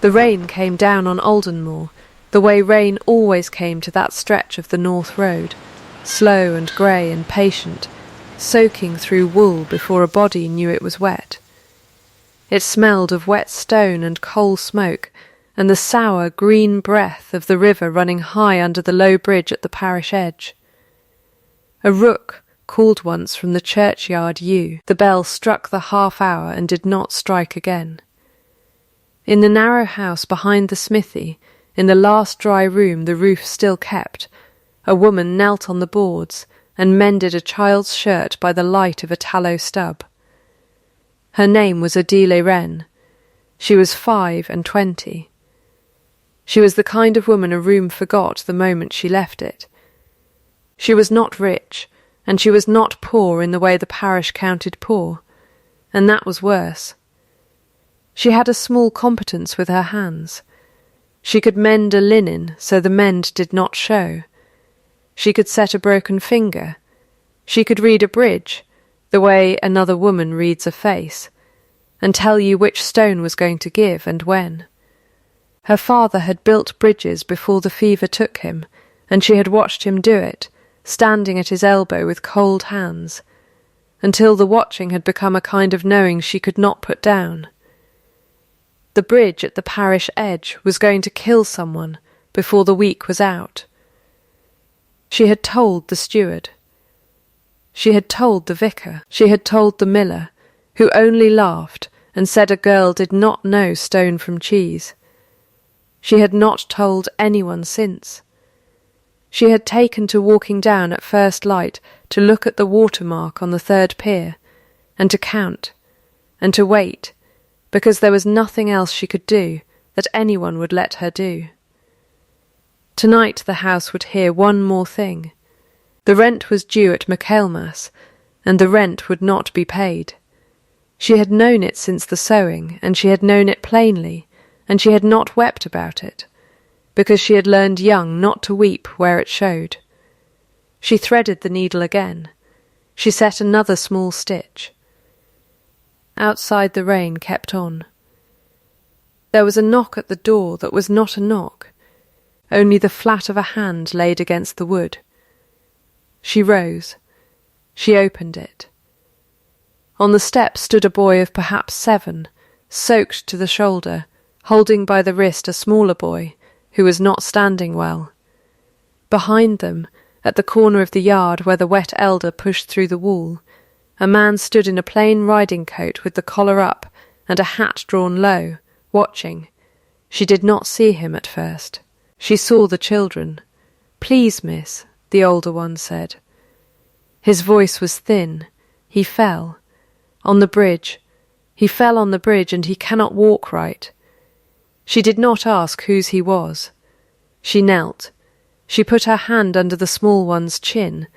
The rain came down on Aldenmoor, the way rain always came to that stretch of the North Road, slow and grey and patient, soaking through wool before a body knew it was wet. It smelled of wet stone and coal smoke, and the sour green breath of the river running high under the low bridge at the parish edge. A rook called once from the churchyard yew. The bell struck the half-hour and did not strike again. In the narrow house behind the smithy, in the last dry room the roof still kept, a woman knelt on the boards and mended a child's shirt by the light of a tallow stub. Her name was Odile Wren. She was 25. She was the kind of woman a room forgot the moment she left it. She was not rich, and she was not poor in the way the parish counted poor, and that was worse. She had a small competence with her hands. She could mend a linen so the mend did not show. She could set a broken finger. She could read a bridge, the way another woman reads a face, and tell you which stone was going to give and when. Her father had built bridges before the fever took him, and she had watched him do it, standing at his elbow with cold hands, until the watching had become a kind of knowing she could not put down. The bridge at the parish edge was going to kill someone before the week was out. She had told the steward. She had told the vicar. She had told the miller, who only laughed and said a girl did not know stone from cheese. She had not told anyone since. She had taken to walking down at first light to look at the watermark on the third pier, and to count, and to wait, because there was nothing else she could do that anyone would let her do. Tonight the house would hear one more thing. The rent was due at Michaelmas, and the rent would not be paid. She had known it since the sowing, and she had known it plainly, and she had not wept about it, because she had learned young not to weep where it showed. She threaded the needle again. She set another small stitch. Outside the rain kept on. There was a knock at the door that was not a knock, only the flat of a hand laid against the wood. She rose. She opened it. On the step stood a boy of perhaps 7, soaked to the shoulder, holding by the wrist a smaller boy, who was not standing well. Behind them, at the corner of the yard where the wet elder pushed through the wall, a man stood in a plain riding coat with the collar up and a hat drawn low, watching. She did not see him at first. She saw the children. "Please, miss," the older one said. His voice was thin. He fell. On the bridge. He fell on the bridge, and he cannot walk right. She did not ask whose he was. She knelt. She put her hand under the small one's chin,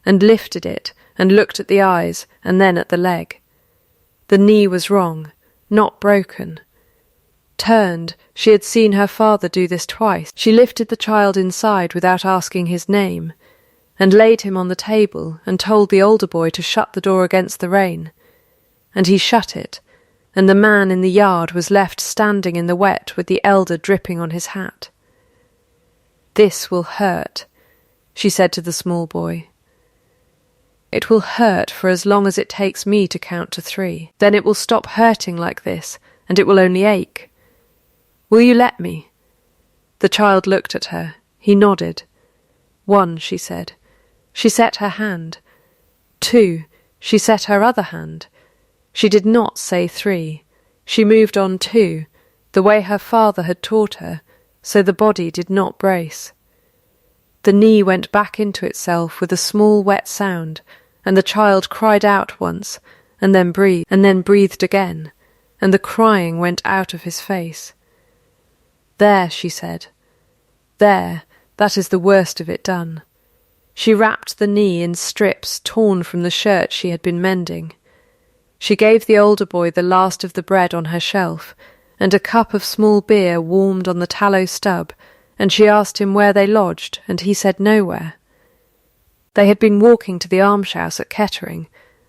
and lifted it, and looked at the eyes, and then at the leg. The knee was wrong, not broken. Turned, she had seen her father do this twice. She lifted the child inside without asking his name, and laid him on the table, and told the older boy to shut the door against the rain. And he shut it, and the man in the yard was left standing in the wet with the elder dripping on his hat. "This will hurt," she said to the small boy. "It will hurt for as long as it takes me to count to 3. Then it will stop hurting like this, and it will only ache. Will you let me?" The child looked at her. He nodded. "1," she said. She set her hand. 2. She set her other hand. She did not say 3. She moved on 2, the way her father had taught her, so the body did not brace. The knee went back into itself with a small wet sound, and the child cried out once, and then breathed again, and the crying went out of his face. "There," she said. "There, that is the worst of it done." She wrapped the knee in strips torn from the shirt she had been mending. She gave the older boy the last of the bread on her shelf, and a cup of small beer warmed on the tallow stub, and she asked him where they lodged, and he said nowhere. They had been walking to the almshouse at Kettering,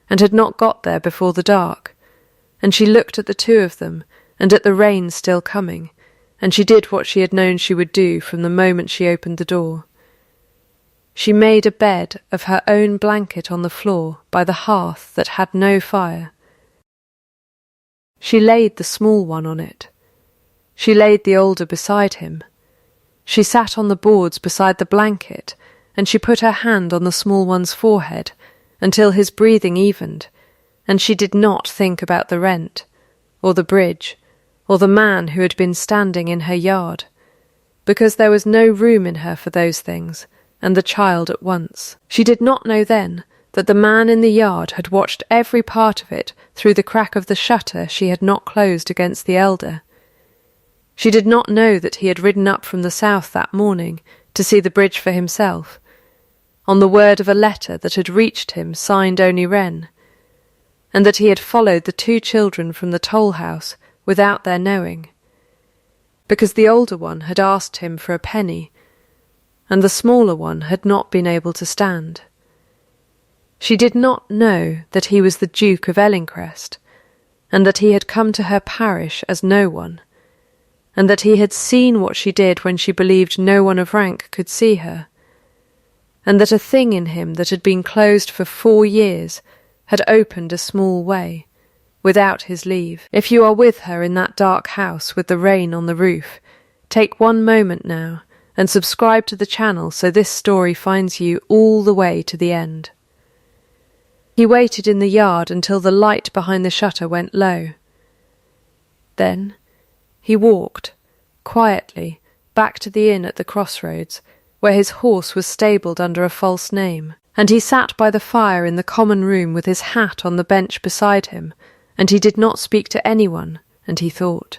and had not got there before the dark, and she looked at the two of them, and at the rain still coming, and she did what she had known she would do from the moment she opened the door. She made a bed of her own blanket on the floor by the hearth that had no fire. She laid the small one on it. She laid the older beside him. She sat on the boards beside the blanket, and she put her hand on the small one's forehead until his breathing evened, and she did not think about the rent, or the bridge, or the man who had been standing in her yard, because there was no room in her for those things, and the child at once. She did not know then that the man in the yard had watched every part of it through the crack of the shutter she had not closed against the elder. She did not know that he had ridden up from the south that morning to see the bridge for himself, on the word of a letter that had reached him signed only Wren, and that he had followed the two children from the toll-house without their knowing, because the older one had asked him for a penny, and the smaller one had not been able to stand. She did not know that he was the Duke of Ellingcrest, and that he had come to her parish as no one, and that he had seen what she did when she believed no one of rank could see her, and that a thing in him that had been closed for 4 years had opened a small way, without his leave. If you are with her in that dark house with the rain on the roof, take one moment now and subscribe to the channel so this story finds you all the way to the end. He waited in the yard until the light behind the shutter went low. Then he walked, quietly, back to the inn at the crossroads, where his horse was stabled under a false name, and he sat by the fire in the common room with his hat on the bench beside him, and he did not speak to anyone, and he thought.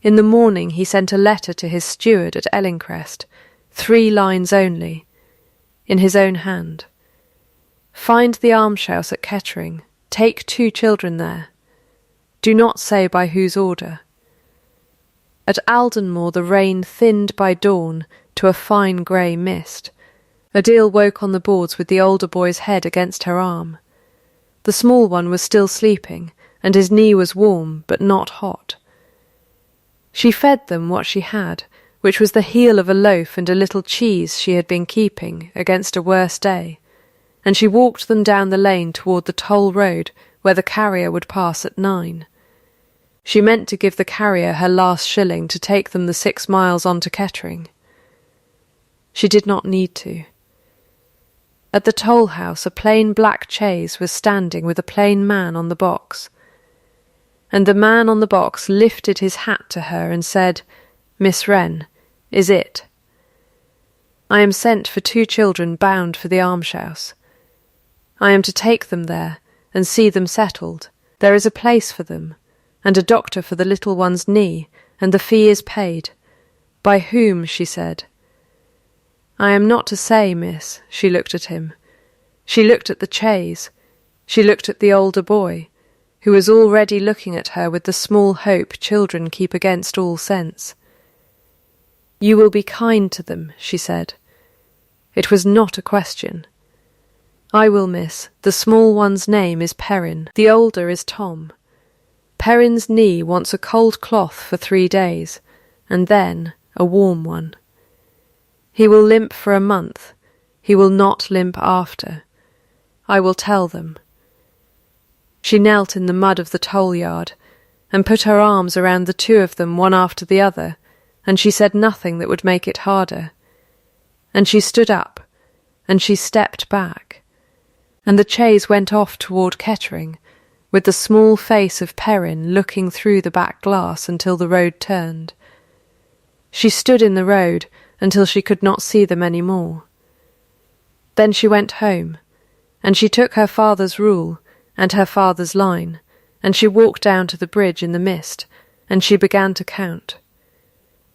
In the morning he sent a letter to his steward at Ellingcrest, 3 lines only, in his own hand. Find the almshouse at Kettering, take 2 children there. Do not say by whose order. At Aldenmore the rain thinned by dawn to a fine grey mist. Adele woke on the boards with the older boy's head against her arm. The small one was still sleeping, and his knee was warm but not hot. She fed them what she had, which was the heel of a loaf and a little cheese she had been keeping against a worse day, and she walked them down the lane toward the toll road where the carrier would pass at 9. She meant to give the carrier her last shilling to take them the 6 miles on to Kettering. She did not need to. At the toll house a plain black chaise was standing with a plain man on the box, and the man on the box lifted his hat to her and said, "Miss Wren, is it? I am sent for 2 children bound for the almshouse. I am to take them there and see them settled. There is a place for them, and a doctor for the little one's knee, and the fee is paid." "By whom?" she said. "I am not to say, miss." She looked at him. She looked at the chaise. She looked at the older boy, who was already looking at her with the small hope children keep against all sense. "You will be kind to them," she said. It was not a question. "I will, miss. The small one's name is Perrin. The older is Tom. Perrin's knee wants a cold cloth for 3 days, and then a warm one. He will limp for a month. He will not limp after. I will tell them." She knelt in the mud of the toll yard, and put her arms around the 2 of them one after the other, and she said nothing that would make it harder. And she stood up, and she stepped back, and the chaise went off toward Kettering, with the small face of Perrin looking through the back glass until the road turned. She stood in the road until she could not see them any more. Then she went home, and she took her father's rule and her father's line, and she walked down to the bridge in the mist, and she began to count.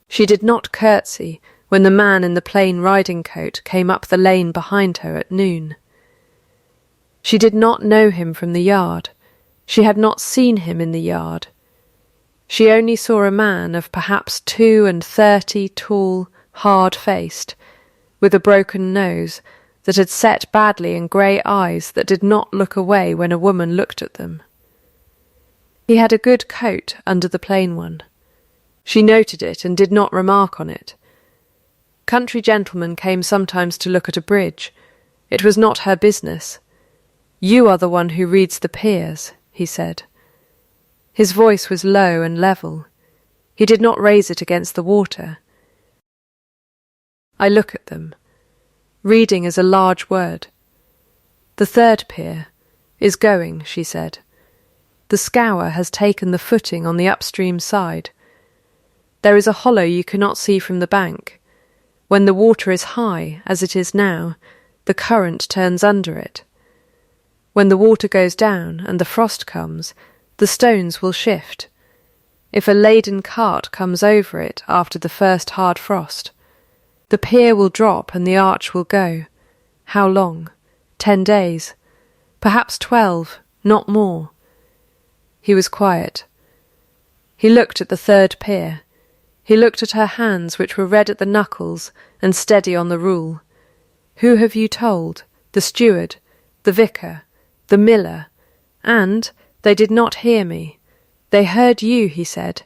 She did not curtsy when the man in the plain riding-coat came up the lane behind her at noon. She did not know him from the yard. She had not seen him in the yard. She only saw a man of perhaps 32, tall, hard-faced, with a broken nose that had set badly and grey eyes that did not look away when a woman looked at them. He had a good coat under the plain one. She noted it and did not remark on it. Country gentlemen came sometimes to look at a bridge. It was not her business. "You are the one who reads the piers," he said. His voice was low and level. He did not raise it against the water. I look at them. Reading is a large word. "The third pier is going," she said. "The scour has taken the footing on the upstream side. There is a hollow you cannot see from the bank. When the water is high, as it is now, the current turns under it. When the water goes down and the frost comes, the stones will shift. If a laden cart comes over it after the first hard frost, the pier will drop and the arch will go. How long? 10 days. Perhaps 12, not more." He was quiet. He looked at the third pier. He looked at her hands, which were red at the knuckles and steady on the rule. "Who have you told? The steward, the vicar, the miller? And they did not hear me. They heard you," he said.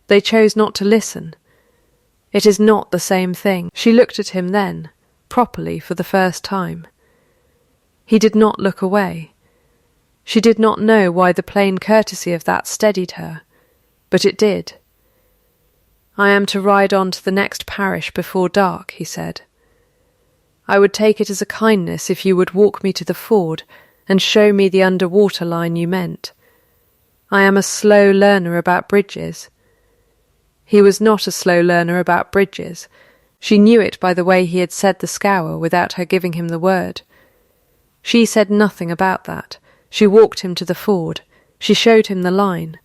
"They chose not to listen. It is not the same thing." She looked at him then, properly for the first time. He did not look away. She did not know why the plain courtesy of that steadied her, but it did. "I am to ride on to the next parish before dark," he said. "I would take it as a kindness if you would walk me to the ford and show me the under-water line you meant. I am a slow learner about bridges." He was not a slow learner about bridges. She knew it by the way he had said the scour without her giving him the word. She said nothing about that. She walked him to the ford. She showed him the line.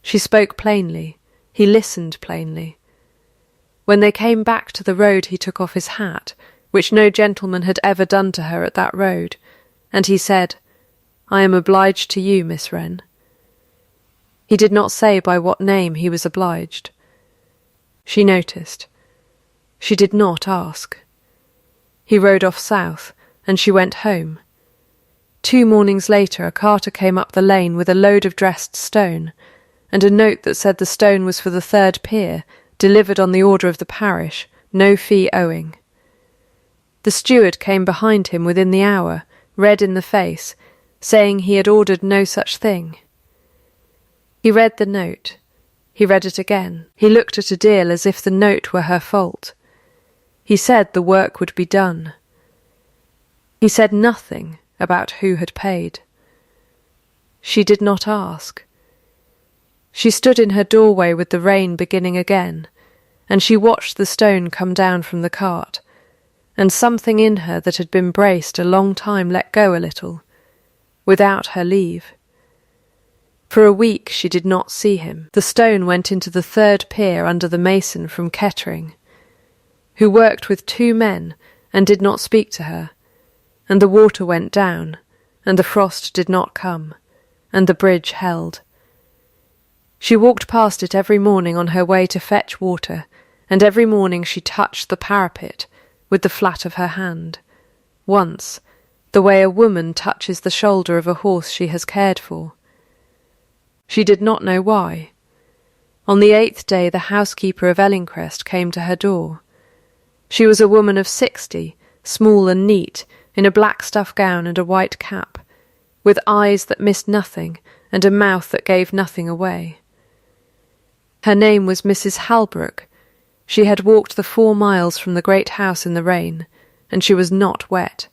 She spoke plainly. He listened plainly. When they came back to the road, he took off his hat, which no gentleman had ever done to her at that road, and he said, "I am obliged to you, Miss Wren." He did not say by what name he was obliged. She noticed. She did not ask. He rode off south, and she went home. 2 mornings later, a carter came up the lane with a load of dressed stone, and a note that said the stone was for the third pier, delivered on the order of the parish, no fee owing. The steward came behind him within the hour, red in the face, saying he had ordered no such thing. He read the note. He read it again. He looked at Adele as if the note were her fault. He said the work would be done. He said nothing about who had paid. She did not ask. She stood in her doorway with the rain beginning again, and she watched the stone come down from the cart, and something in her that had been braced a long time let go a little, without her leave. For a week she did not see him. The stone went into the third pier under the mason from Kettering, who worked with 2 men and did not speak to her, and the water went down, and the frost did not come, and the bridge held. She walked past it every morning on her way to fetch water, and every morning she touched the parapet with the flat of her hand, once, the way a woman touches the shoulder of a horse she has cared for. She did not know why. On the 8th day the housekeeper of Ellingcrest came to her door. She was a woman of 60, small and neat, in a black stuff gown and a white cap, with eyes that missed nothing and a mouth that gave nothing away. Her name was Mrs. Halbrook. She had walked the 4 miles from the great house in the rain, and she was not wet,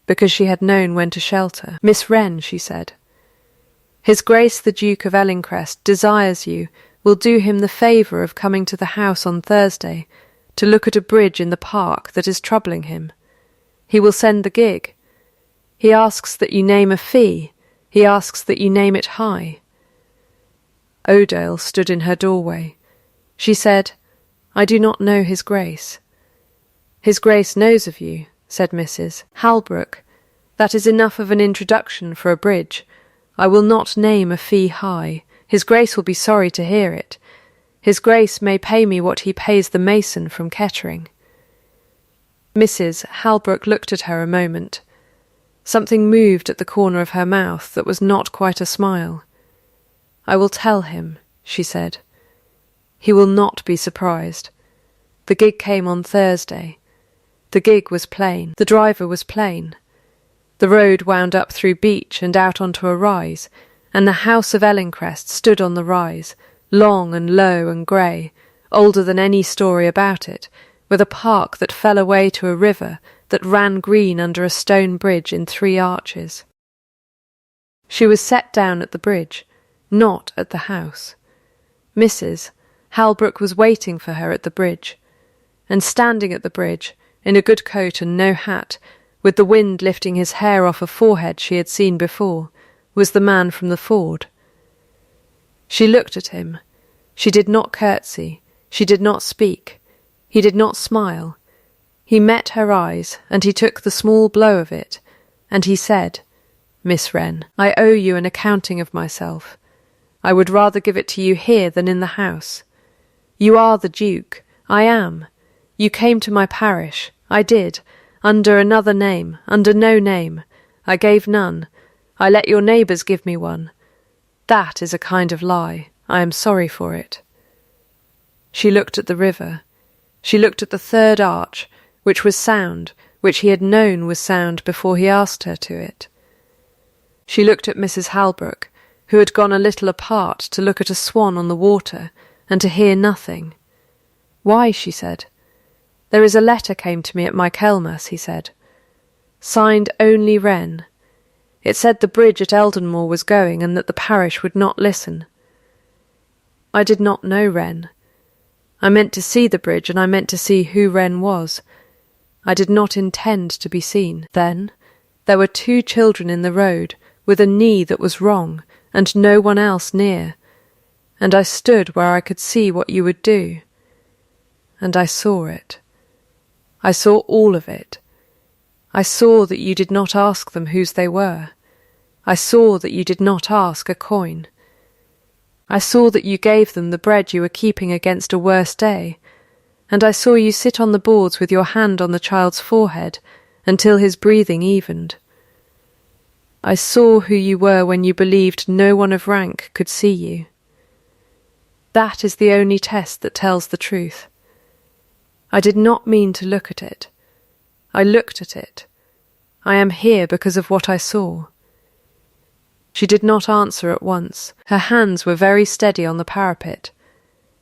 because she had known when to shelter. "Miss Wren," she said, "His Grace the Duke of Ellingcrest desires you will do him the favour of coming to the house on Thursday to look at a bridge in the park that is troubling him. He will send the gig. He asks that you name a fee. He asks that you name it high." Odale stood in her doorway. She said, "I do not know His Grace." "His Grace knows of you," said Mrs. Halbrook. "That is enough of an introduction for a bridge. I will not name a fee high. His Grace will be sorry to hear it. His Grace may pay me what he pays the mason from Kettering." Mrs. Halbrook looked at her a moment. Something moved at the corner of her mouth that was not quite a smile. "I will tell him," she said. He will not be surprised. The gig came on Thursday. The gig was plain. The driver was plain. The road wound up through beach and out onto a rise, and the house of Ellingcrest stood on the rise, long and low and grey, older than any story about it, with a park that fell away to a river that ran green under a stone bridge in 3 arches. She was set down at the bridge, not at the house. Mrs. Halbrook was waiting for her at the bridge, and standing at the bridge, in a good coat and no hat, with the wind lifting his hair off a forehead she had seen before, was the man from the ford. She looked at him. She did not curtsy. She did not speak. He did not smile. He met her eyes, and he took the small blow of it, and he said, "Miss Wren, I owe you an accounting of myself. I would rather give it to you here than in the house. You are the Duke. I am. You came to my parish. I did. Under another name, under no name. I gave none. I let your neighbours give me one. That is a kind of lie. I am sorry for it." She looked at the river. She looked at the 3rd arch, which was sound, which he had known was sound before he asked her to it. She looked at Mrs. Halbrook, who had gone a little apart to look at a swan on the water and to hear nothing. "Why?" she said. "There is a letter came to me at Michaelmas," he said. "Signed only Wren. It said the bridge at Eldenmore was going and that the parish would not listen. I did not know Wren. I meant to see the bridge and I meant to see who Wren was. I did not intend to be seen. Then there were 2 children in the road with a knee that was wrong and no one else near, and I stood where I could see what you would do. And I saw it. I saw all of it. I saw that you did not ask them whose they were. I saw that you did not ask a coin. I saw that you gave them the bread you were keeping against a worse day, and I saw you sit on the boards with your hand on the child's forehead until his breathing evened. I saw who you were when you believed no one of rank could see you. That is the only test that tells the truth. I did not mean to look at it. I looked at it. I am here because of what I saw." She did not answer at once. Her hands were very steady on the parapet.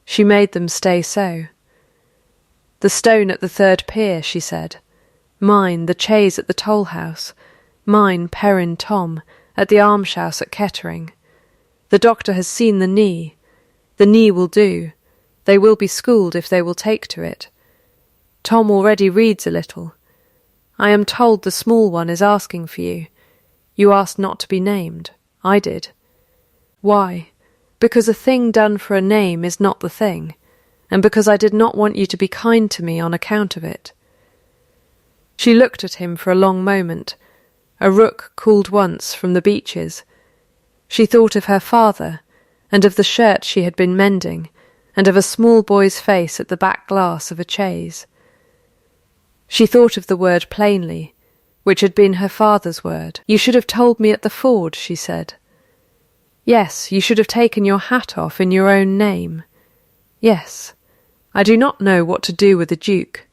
She made them stay so. "The stone at the 3rd pier," she said. "Mine, the chaise at the toll-house. Mine, Perrin Tom, at the almshouse at Kettering. The doctor has seen the knee. The knee will do. They will be schooled if they will take to it. Tom already reads a little. I am told the small one is asking for you. You asked not to be named. I did. Why? Because a thing done for a name is not the thing, and because I did not want you to be kind to me on account of it." She looked at him for a long moment. A rook called once from the beeches. She thought of her father, and of the shirt she had been mending, and of a small boy's face at the back glass of a chaise. She thought of the word plainly, which had been her father's word. "You should have told me at the ford," she said. "Yes, you should have taken your hat off in your own name. Yes, I do not know what to do with a duke."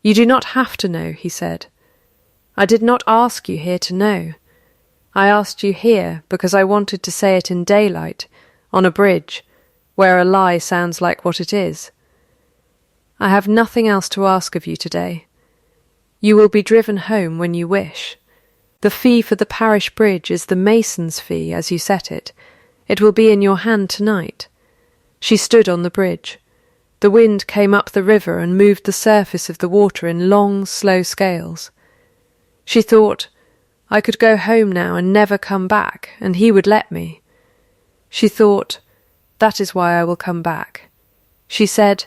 "You do not have to know," he said. "I did not ask you here to know. I asked you here because I wanted to say it in daylight, on a bridge, where a lie sounds like what it is. I have nothing else to ask of you today. You will be driven home when you wish. The fee for the parish bridge is the mason's fee, as you set it. It will be in your hand tonight." She stood on the bridge. The wind came up the river and moved the surface of the water in long, slow scales. She thought, I could go home now and never come back, and he would let me. She thought, that is why I will come back. She said,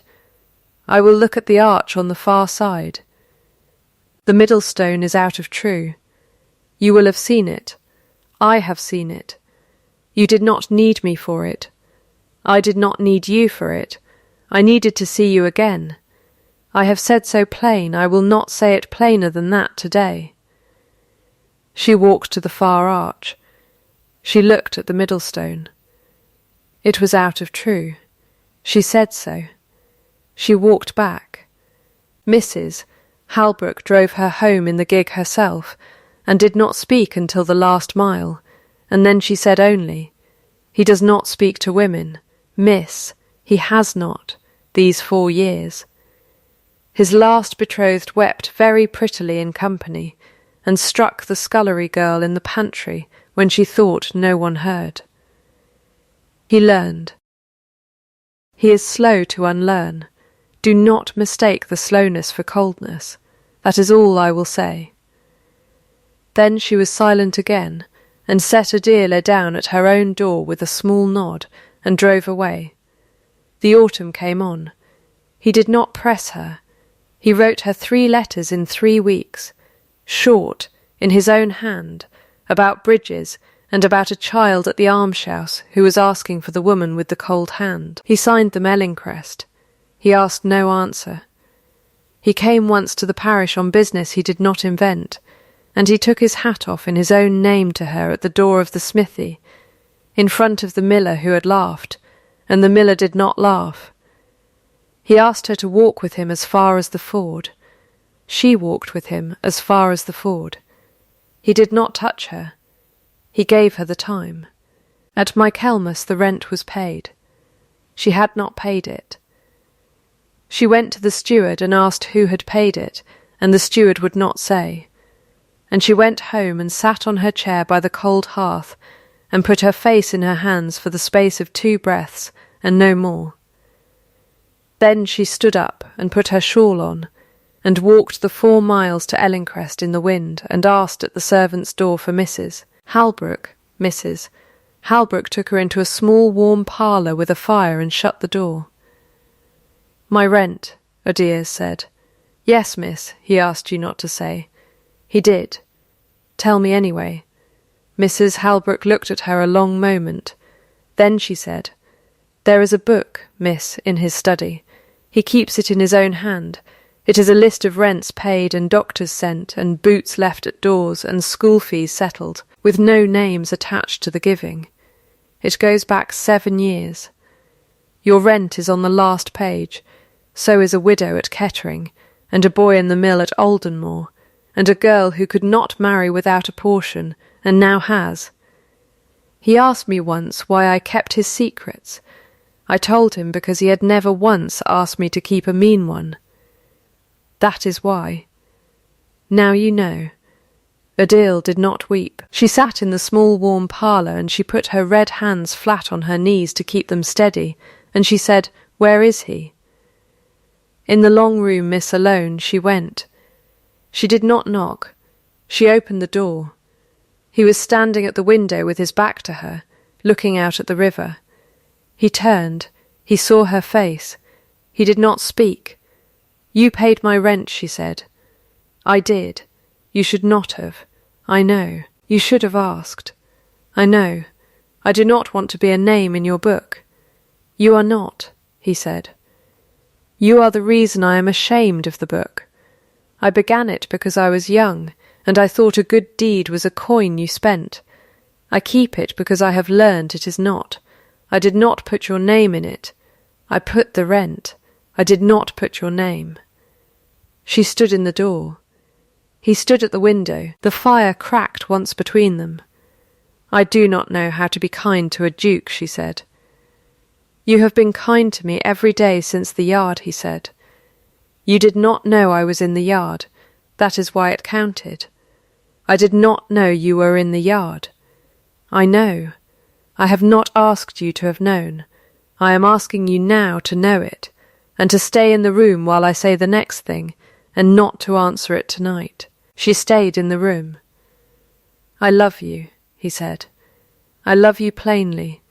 I will look at the arch on the far side. The middle stone is out of true. You will have seen it. I have seen it. You did not need me for it. I did not need you for it. I needed to see you again. I have said so plain, I will not say it plainer than that today. She walked to the far arch. She looked at the middle stone. It was out of true. She said so. She walked back. Mrs. Halbrook drove her home in the gig herself, and did not speak until the last mile, and then she said only, "He does not speak to women, miss, he has not, these 4 years." His last betrothed wept very prettily in company, and struck the scullery girl in the pantry when she thought no one heard. He learned. He is slow to unlearn. Do not mistake the slowness for coldness. That is all I will say. Then she was silent again, and set Adela down at her own door with a small nod, and drove away. The autumn came on. He did not press her. He wrote her 3 letters in 3 weeks, short, in his own hand, about bridges, and about a child at the almshouse who was asking for the woman with the cold hand. He signed them Ellingcrest. He asked no answer. He came once to the parish on business he did not invent, and he took his hat off in his own name to her at the door of the smithy, in front of the miller who had laughed, and the miller did not laugh. He asked her to walk with him as far as the ford. She walked with him as far as the ford. He did not touch her. He gave her the time. At Michaelmas the rent was paid. She had not paid it. She went to the steward and asked who had paid it, and the steward would not say. And she went home and sat on her chair by the cold hearth, and put her face in her hands for the space of 2 breaths, and no more. Then she stood up and put her shawl on, and walked the 4 miles to Ellingcrest in the wind, and asked at the servants' door for Mrs. Halbrook. Mrs. Halbrook took her into a small warm parlour with a fire and shut the door. "My rent," Odiers said. "Yes, miss, he asked you not to say." "He did." "Tell me anyway." Mrs. Halbrook looked at her a long moment. Then she said, "There is a book, miss, in his study. He keeps it in his own hand. It is a list of rents paid and doctors sent and boots left at doors and school fees settled, with no names attached to the giving. It goes back 7 years. Your rent is on the last page. So is a widow at Kettering, and a boy in the mill at Aldenmore, and a girl who could not marry without a portion, and now has. He asked me once why I kept his secrets. I told him because he had never once asked me to keep a mean one. That is why. Now you know." Adele did not weep. She sat in the small warm parlour, and she put her red hands flat on her knees to keep them steady, and she said, "Where is he?" In the long room, miss, alone, she went. She did not knock. She opened the door. He was standing at the window with his back to her, looking out at the river. He turned. He saw her face. He did not speak. "You paid my rent," she said. "I did. You should not have. I know. You should have asked. I know. I do not want to be a name in your book." "You are not," he said. "You are the reason I am ashamed of the book. I began it because I was young, and I thought a good deed was a coin you spent. I keep it because I have learned it is not. I did not put your name in it. I put the rent. I did not put your name." She stood in the door. He stood at the window. The fire cracked once between them. "I do not know how to be kind to a duke," she said. "You have been kind to me every day since the yard," he said. "You did not know I was in the yard. That is why it counted. I did not know you were in the yard. I know. I have not asked you to have known. I am asking you now to know it, and to stay in the room while I say the next thing, and not to answer it tonight." She stayed in the room. "I love you," he said. "I love you plainly.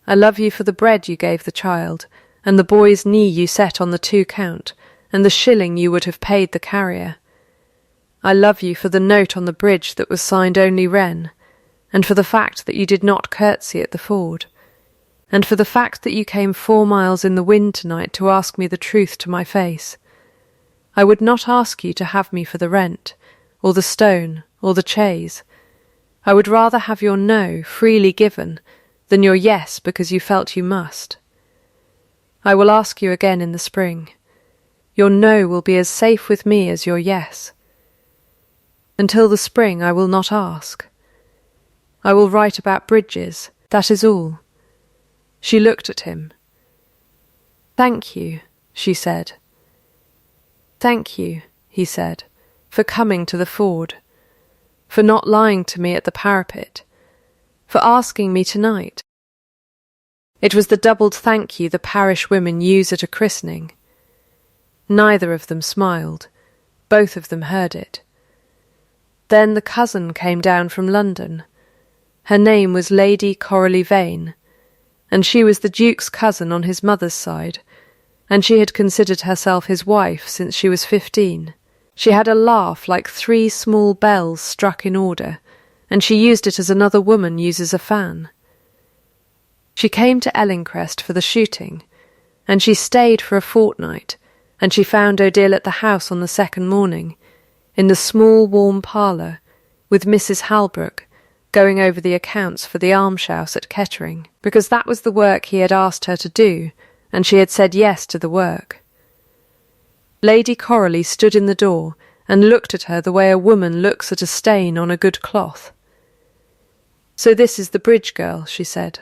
I love you for the bread you gave the child, and the boy's knee you set on the 2 count, and the shilling you would have paid the carrier. I love you for the note on the bridge that was signed only Wren, and for the fact that you did not curtsy at the ford, and for the fact that you came 4 miles in the wind tonight to ask me the truth to my face. I would not ask you to have me for the rent, or the stone, or the chaise. I would rather have your no freely given than your yes because you felt you must. I will ask you again in the spring. Your no will be as safe with me as your yes. Until the spring I will not ask. I will write about bridges, that is all." She looked at him. "Thank you," she said. "Thank you," he said, "for coming to the ford, for not lying to me at the parapet, for asking me tonight." It was the doubled thank you the parish women use at a christening. Neither of them smiled. Both of them heard it. Then the cousin came down from London. Her name was Lady Coralie Vane, and she was the Duke's cousin on his mother's side, and she had considered herself his wife since she was 15. She had a laugh like 3 small bells struck in order, and she used it as another woman uses a fan. She came to Ellingcrest for the shooting, and she stayed for a fortnight, and she found Odile at the house on the second morning, in the small warm parlour, with Mrs. Halbrook, going over the accounts for the almshouse at Kettering, because that was the work he had asked her to do, and she had said yes to the work. Lady Coralie stood in the door and looked at her the way a woman looks at a stain on a good cloth. "So this is the bridge girl," she said.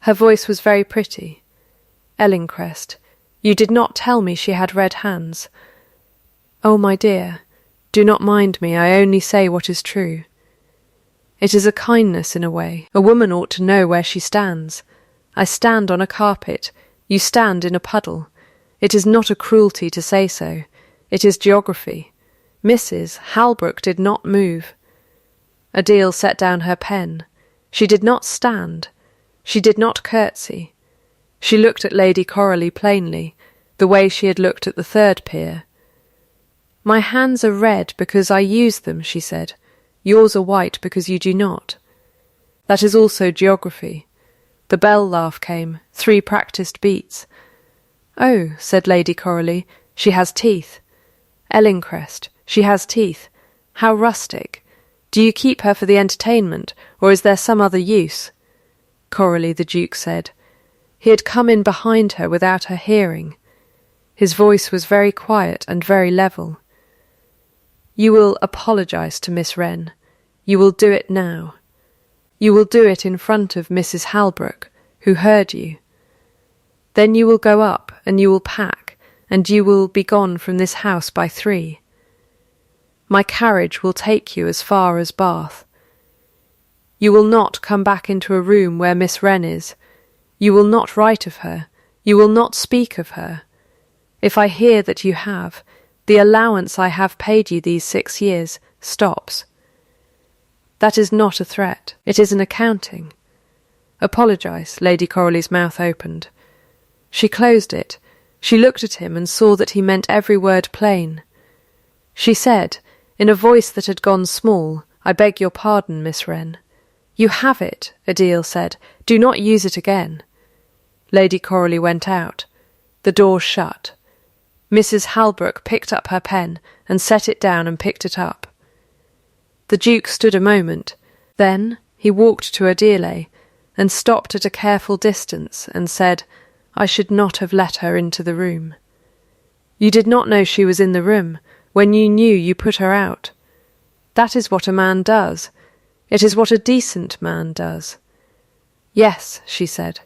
Her voice was very pretty. "Ellingcrest, you did not tell me she had red hands." "Oh, my dear, do not mind me, I only say what is true. It is a kindness in a way. A woman ought to know where she stands. I stand on a carpet, you stand in a puddle. It is not a cruelty to say so. It is geography. Mrs. Halbrook did not move." Odile set down her pen. She did not stand. She did not curtsy. She looked at Lady Coralie plainly, the way she had looked at the third peer. "My hands are red because I use them," she said. "Yours are white because you do not. That is also geography." The bell laugh came, 3 practised beats. "Oh," said Lady Coralie, "she has teeth. Ellingcrest, she has teeth. How rustic. Do you keep her for the entertainment, or is there some other use?" Coralie, the Duke said. He had come in behind her without her hearing. His voice was very quiet and very level. "You will apologise to Miss Wren. You will do it now. You will do it in front of Mrs. Halbrook, who heard you. Then you will go up and you will pack, and you will be gone from this house by 3. My carriage will take you as far as Bath. You will not come back into a room where Miss Wren is. You will not write of her. You will not speak of her. If I hear that you have, the allowance I have paid you these 6 years stops. That is not a threat. It is an accounting. Apologise." Lady Coralie's mouth opened. She closed it. She looked at him and saw that he meant every word plain. She said, in a voice that had gone small, "I beg your pardon, Miss Wren." "You have it," Odile said. "Do not use it again." Lady Coralie went out. The door shut. Mrs. Halbrook picked up her pen and set it down and picked it up. The Duke stood a moment. Then he walked to Odile and stopped at a careful distance and said, "I should not have let her into the room." "You did not know she was in the room. When you knew, you put her out. That is what a man does. It is what a decent man does." "Yes," she said.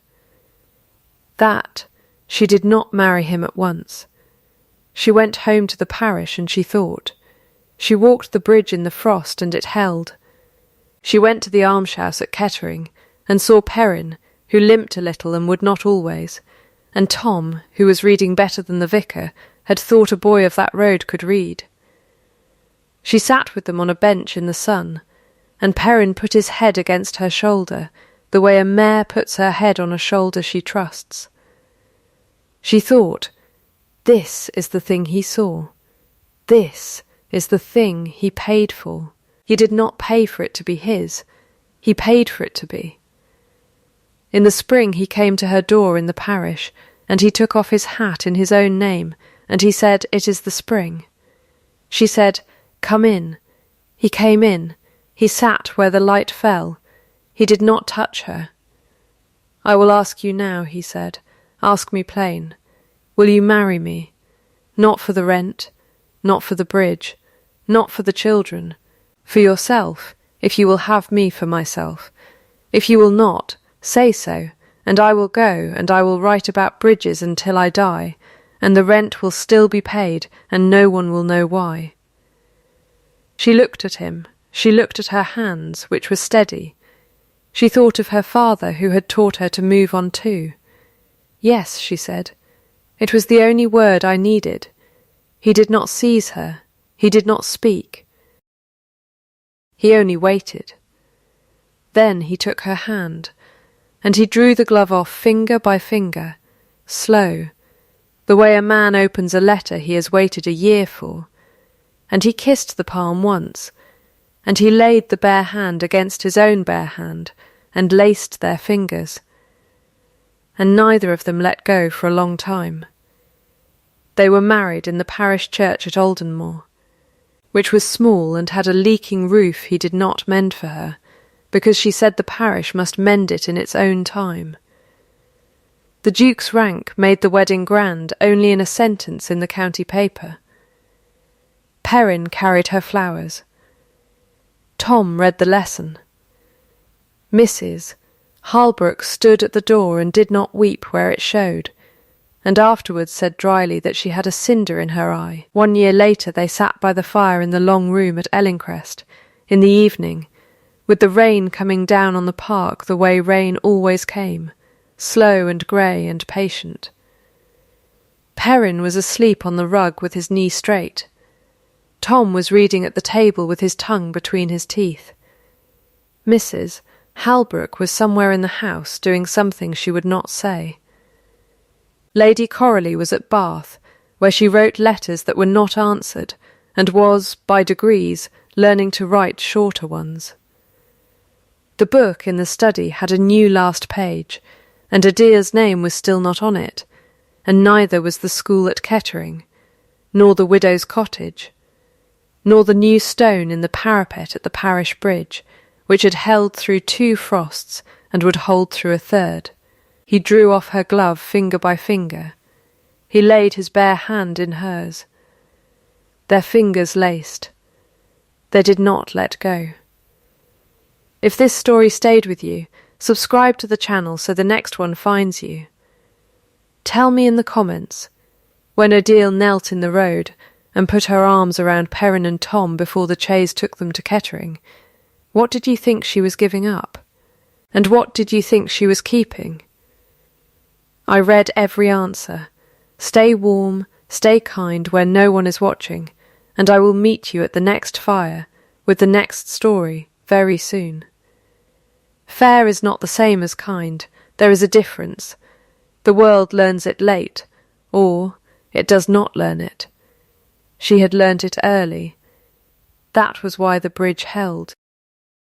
That she did not marry him at once. She went home to the parish and she thought. She walked the bridge in the frost and it held. She went to the almshouse at Kettering and saw Perrin, who limped a little and would not always, and Tom, who was reading better than the vicar, had thought a boy of that road could read. She sat with them on a bench in the sun, and Perrin put his head against her shoulder, the way a mare puts her head on a shoulder she trusts. She thought, this is the thing he saw. This is the thing he paid for. He did not pay for it to be his. He paid for it to be. In the spring he came to her door in the parish, and he took off his hat in his own name, and he said, "It is the spring." She said, "Come in." He came in. He sat where the light fell. He did not touch her. "I will ask you now," he said. Ask me plain. Will you marry me? Not for the rent, not for the bridge, not for the children, for yourself, if you will have me for myself. If you will not, say so, and I will go, and I will write about bridges until I die, and the rent will still be paid, and no one will know why. She looked at him. She looked at her hands, which were steady. She thought of her father, who had taught her to move on too. Yes, she said. It was the only word I needed. He did not seize her. He did not speak. He only waited. Then he took her hand, and he drew the glove off finger by finger, slow, the way a man opens a letter he has waited a year for, and he kissed the palm once, and he laid the bare hand against his own bare hand, and laced their fingers, and neither of them let go for a long time. They were married in the parish church at Aldenmore, which was small and had a leaking roof he did not mend for her, because she said the parish must mend it in its own time. The Duke's rank made the wedding grand only in a sentence in the county paper. Perrin carried her flowers. Tom read the lesson. Mrs. Halbrook stood at the door and did not weep where it showed, and afterwards said dryly that she had a cinder in her eye. 1 year later they sat by the fire in the long room at Ellingcrest, in the evening, with the rain coming down on the park the way rain always came, slow and grey and patient. Perrin was asleep on the rug with his knee straight. Tom was reading at the table with his tongue between his teeth. Mrs. Halbrook was somewhere in the house doing something she would not say. Lady Coralie was at Bath, where she wrote letters that were not answered, and was, by degrees, learning to write shorter ones. The book in the study had a new last page, and Adele's name was still not on it, and neither was the school at Kettering, nor the widow's cottage, nor the new stone in the parapet at the parish bridge, which had held through 2 frosts and would hold through a third. He drew off her glove finger by finger. He laid his bare hand in hers. Their fingers laced. They did not let go. If this story stayed with you, subscribe to the channel so the next one finds you. Tell me in the comments, when Adele knelt in the road and put her arms around Perrin and Tom before the chaise took them to Kettering, what did you think she was giving up? And what did you think she was keeping? I read every answer. Stay warm, stay kind where no one is watching, and I will meet you at the next fire with the next story very soon. Fair is not the same as kind. There is a difference. The world learns it late, or it does not learn it. She had learnt it early. That was why the bridge held.